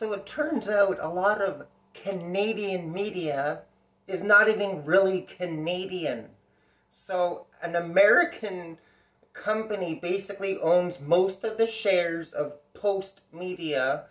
So it turns out a lot of Canadian media is not even really Canadian. So an American company basically owns most of the shares of Post Media,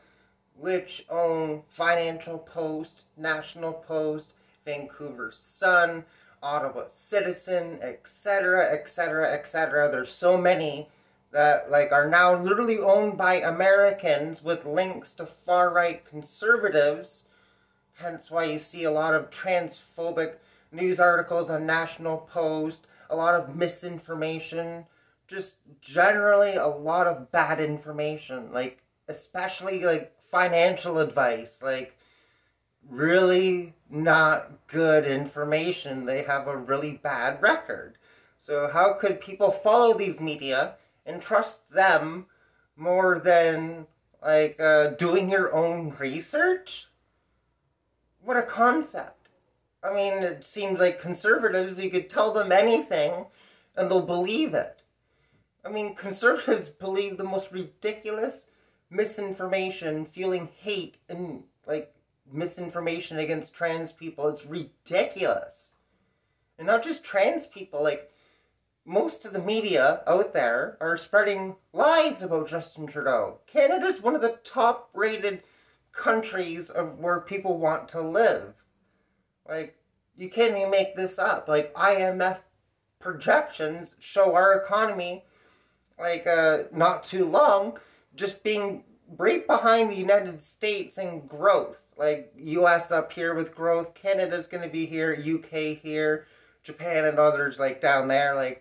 which own Financial Post, National Post, Vancouver Sun, Ottawa Citizen, etc., etc., etc. There's so many that are now literally owned by Americans with links to far-right conservatives. Hence why you see a lot of transphobic news articles on National Post, a lot of misinformation, just generally a lot of bad information, especially financial advice, really not good information. They have a really bad record. So how could people follow these media and trust them more than doing your own research? What a concept. I mean, it seems like conservatives, you could tell them anything and they'll believe it. I mean, conservatives believe the most ridiculous misinformation, feeling hate and misinformation against trans people. It's ridiculous. And not just trans people, most of the media out there are spreading lies about Justin Trudeau. Canada's one of the top-rated countries of where people want to live. You can't even make this up. IMF projections show our economy, not too long, just being right behind the United States in growth. US up here with growth, Canada's going to be here, UK here, Japan and others down there.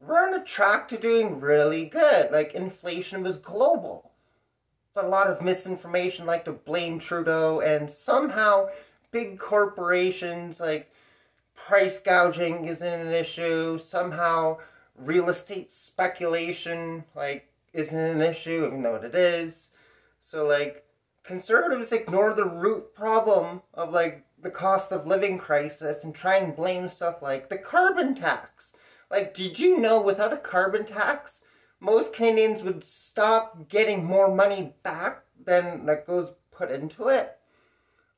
We're on a track to doing really good. Inflation was global. But a lot of misinformation to blame Trudeau, and somehow big corporations price gouging isn't an issue. Somehow real estate speculation isn't an issue, even though it is. So conservatives ignore the root problem of the cost of living crisis and try and blame stuff like the carbon tax. Did you know without a carbon tax, most Canadians would stop getting more money back than that goes put into it?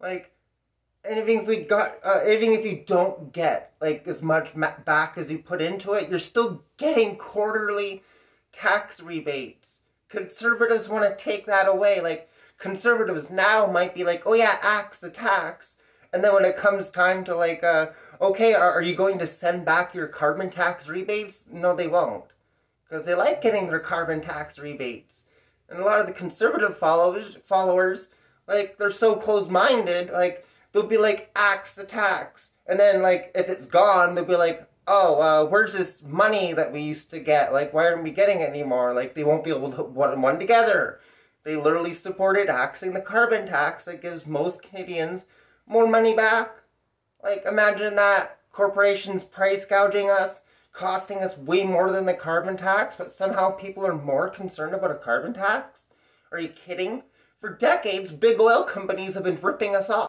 And even if you don't get as much back as you put into it, you're still getting quarterly tax rebates. Conservatives want to take that away. Conservatives now might be oh yeah, axe the tax. And then when it comes time to okay, are you going to send back your carbon tax rebates? No, they won't. Because they like getting their carbon tax rebates. And a lot of the conservative followers, they're so close-minded, they'll be axe the tax. And then, if it's gone, they'll be oh, where's this money that we used to get? Why aren't we getting it anymore? They won't be able to put one and one together. They literally supported axing the carbon tax that gives most Canadians more money back. Imagine that. Corporations price gouging us, costing us way more than the carbon tax, but somehow people are more concerned about a carbon tax? Are you kidding? For decades, big oil companies have been ripping us off.